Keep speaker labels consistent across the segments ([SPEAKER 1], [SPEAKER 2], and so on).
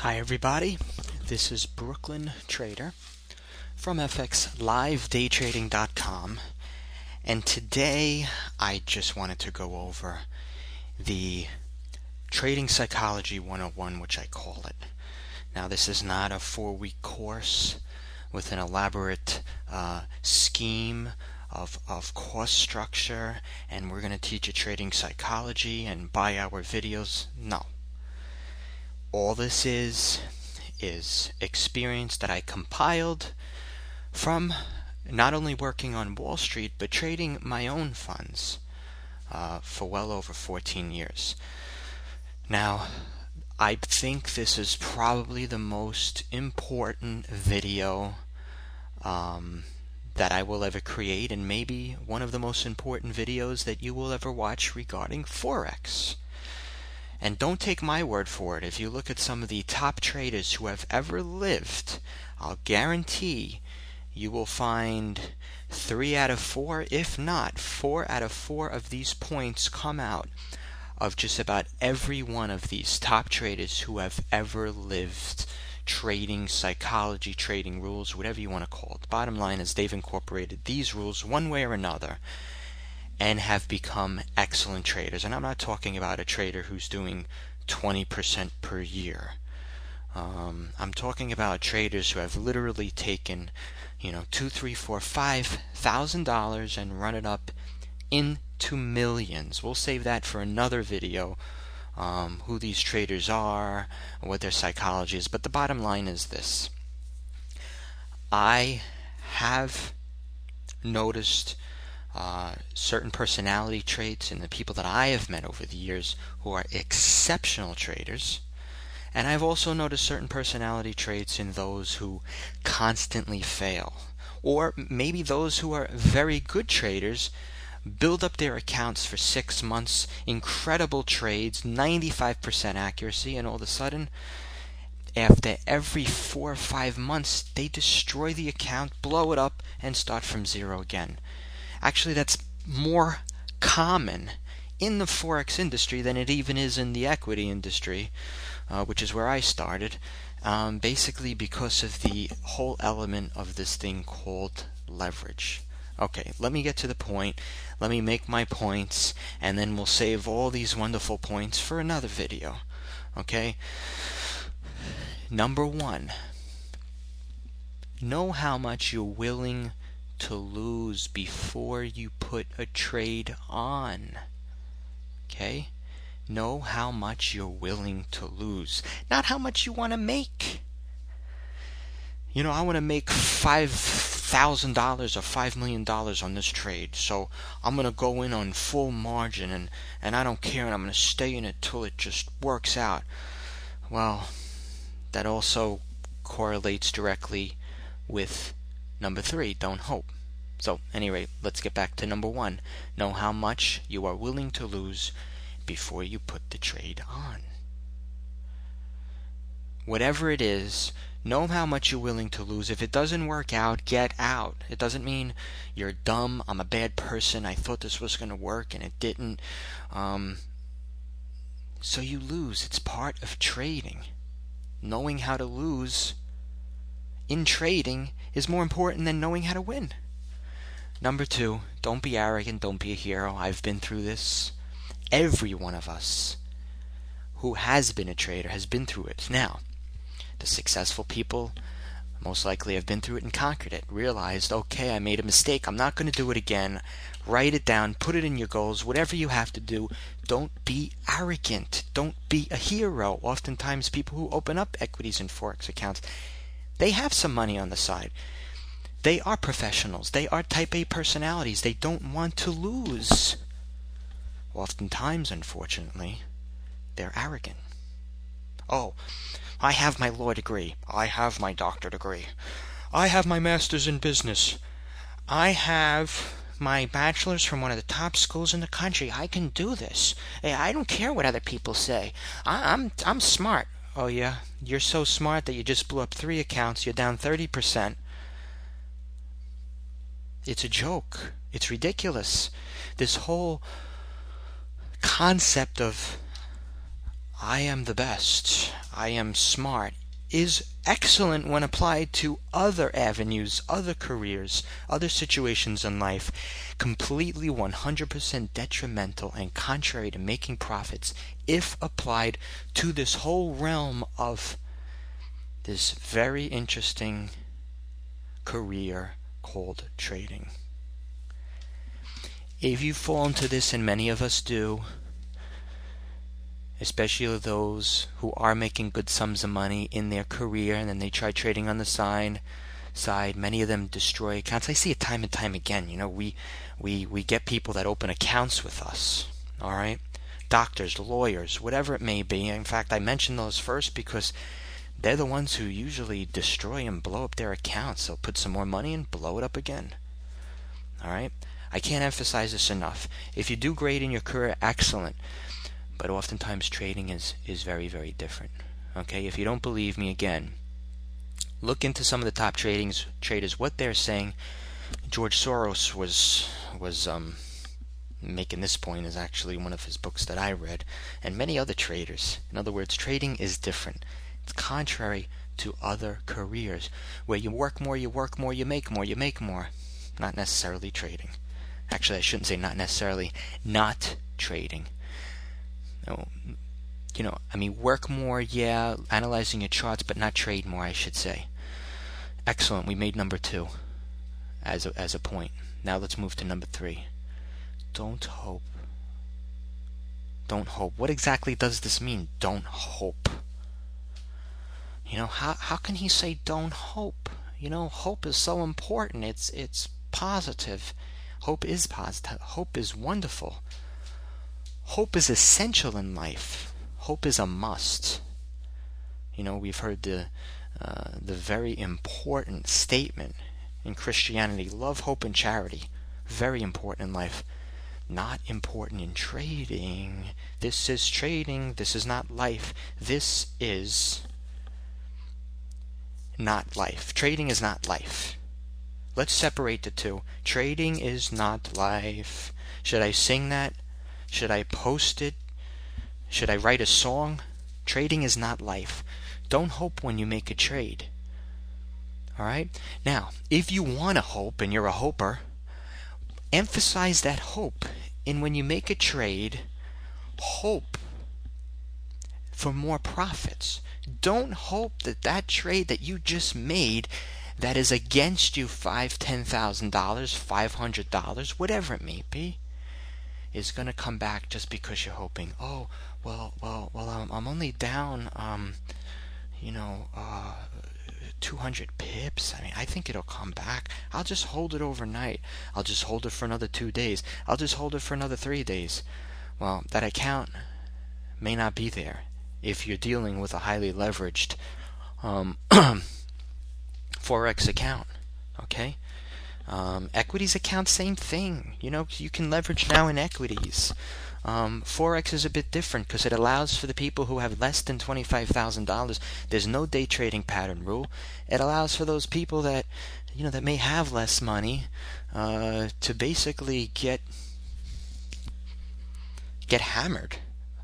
[SPEAKER 1] Hi everybody, this is Brooklyn Trader from FXLiveDayTrading.com, and today I just wanted to go over the Trading Psychology 101, which I call it. Now, this is not a 4-week course with an elaborate scheme of course structure, and we're going to teach you trading psychology and buy our videos. No. All this is experience that I compiled from not only working on Wall Street, but trading my own funds for well over 14 years. Now, I think this is probably the most important video that I will ever create, and maybe one of the most important videos that you will ever watch regarding Forex. And don't take my word for it. If you look at some of the top traders who have ever lived, I'll guarantee you will find 3 out of 4, if not 4 out of 4 of these points come out of just about every one of these top traders who have ever lived. Trading psychology, trading rules, whatever you want to call it. The bottom line is they've incorporated these rules one way or another and have become excellent traders. And I'm not talking about a trader who's doing 20% per year. I'm talking about traders who have literally taken, $2,000, $3,000, $4,000, $5,000 and run it up into millions. We'll save that for another video, who these traders are, what their psychology is. But the bottom line is this. I have noticed certain personality traits in the people that I have met over the years who are exceptional traders, and I've also noticed certain personality traits in those who constantly fail, or maybe those who are very good traders, build up their accounts for 6 months, incredible trades, 95% accuracy, and all of a sudden, after every 4 or 5 months, they destroy the account, blow it up, and start from zero again. Actually, that's more common in the Forex industry than it even is in the equity industry, which is where I started, basically because of the whole element of this thing called leverage. Okay, let me get to the point. Let me make my points, and then we'll save all these wonderful points for another video. Okay? Number 1, know how much you're willing to lose before you put a trade on. Okay? Know how much you're willing to lose, not how much you want to make. I want to make $5,000 or $5 million on this trade, so I'm going to go in on full margin, and I don't care, and I'm going to stay in it till it just works out. Well, that also correlates directly with number 3, don't hope. So, anyway, let's get back to number 1. Know how much you are willing to lose before you put the trade on. Whatever it is, know how much you're willing to lose. If it doesn't work out, get out. It doesn't mean you're dumb, I'm a bad person, I thought this was going to work and it didn't. So you lose. It's part of trading. Knowing how to lose in trading is more important than knowing how to win. Number 2, don't be arrogant, don't be a hero. I've been through this. Every one of us who has been a trader has been through it. Now, the successful people most likely have been through it and conquered it. Realized, okay, I made a mistake. I'm not going to do it again. Write it down. Put it in your goals. Whatever you have to do. Don't be arrogant. Don't be a hero. Oftentimes, people who open up equities and Forex accounts, they have some money on the side. They are professionals. They are type A personalities. They don't want to lose. Oftentimes, unfortunately, they're arrogant. Oh, I have my law degree. I have my doctor degree. I have my master's in business. I have my bachelor's from one of the top schools in the country. I can do this. I don't care what other people say. I'm smart. Oh yeah? You're so smart that you just blew up 3 accounts. You're down 30%. It's a joke. It's ridiculous. This whole concept of I am the best, I am smart, is excellent when applied to other avenues, other careers, other situations in life, completely 100% detrimental and contrary to making profits if applied to this whole realm of this very interesting career called trading. If you fall into this, and many of us do, especially those who are making good sums of money in their career and then they try trading on the side, many of them destroy accounts. I see it time and time again. We get people that open accounts with us, all right? Doctors, lawyers, whatever it may be. In fact, I mention those first because they're the ones who usually destroy and blow up their accounts. They'll put some more money and blow it up again. All right? I can't emphasize this enough. If you do great in your career, excellent. But oftentimes trading is very, very different. Okay? If you don't believe me, again, look into some of the top traders, what they're saying. George Soros was making this point, is actually one of his books that I read, and many other traders. In other words, trading is different. It's contrary to other careers where you work more, you make more, you make more. Not necessarily trading. Actually, I shouldn't say not necessarily, not trading. No, work more, yeah, analyzing your charts, but not trade more, I should say. Excellent, we made number 2 as a point. Now let's move to number 3. Don't hope. Don't hope. What exactly does this mean? Don't hope. How can he say don't hope? Hope is so important. It's positive. Hope is positive. Hope is wonderful. Hope is essential in life. Hope is a must. We've heard the very important statement in Christianity: love, hope, and charity. Very important in life. Not important in trading. This is trading. This is not life. This is not life. Trading is not life. Let's separate the two. Trading is not life. Should I sing that? Should I post it? Should I write a song? Trading is not life. Don't hope when you make a trade. All right? Now, if you want to hope and you're a hoper, emphasize that hope. And when you make a trade, hope for more profits. Don't hope that trade that you just made that is against you $5,000, $10,000, $500, whatever it may be, is going to come back just because you're hoping. Oh, well, I'm only down, 200 pips. I think it'll come back. I'll just hold it overnight. I'll just hold it for another 2 days. I'll just hold it for another 3 days. Well, that account may not be there if you're dealing with a highly leveraged Forex account. Okay? Equities account, same thing. You can leverage now in equities. Forex is a bit different because it allows for the people who have less than $25,000. There's no day trading pattern rule. It allows for those people that that may have less money to basically get hammered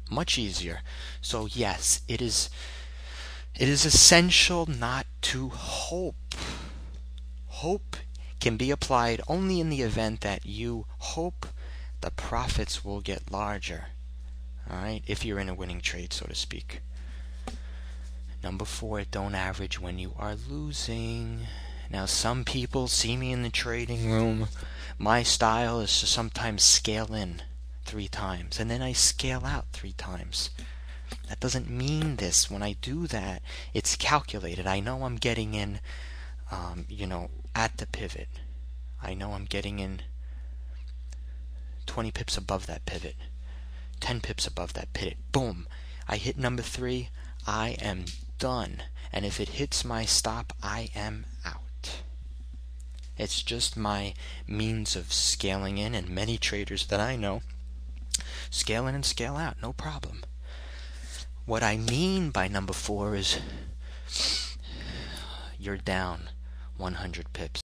[SPEAKER 1] much easier. So yes, it is essential not to hope. Hope can be applied only in the event that you hope the profits will get larger. Alright? If you're in a winning trade, so to speak. Number 4, don't average when you are losing. Now, some people see me in the trading room. My style is to sometimes scale in 3 times, and then I scale out 3 times. That doesn't mean this. When I do that, it's calculated. I know I'm getting in, at the pivot. I know I'm getting in 20 pips above that pivot, 10 pips above that pivot. Boom. I hit number 3. I am done. And if it hits my stop, I am out. It's just my means of scaling in, and many traders that I know scale in and scale out, no problem. What I mean by number 4 is you're down 100 pips.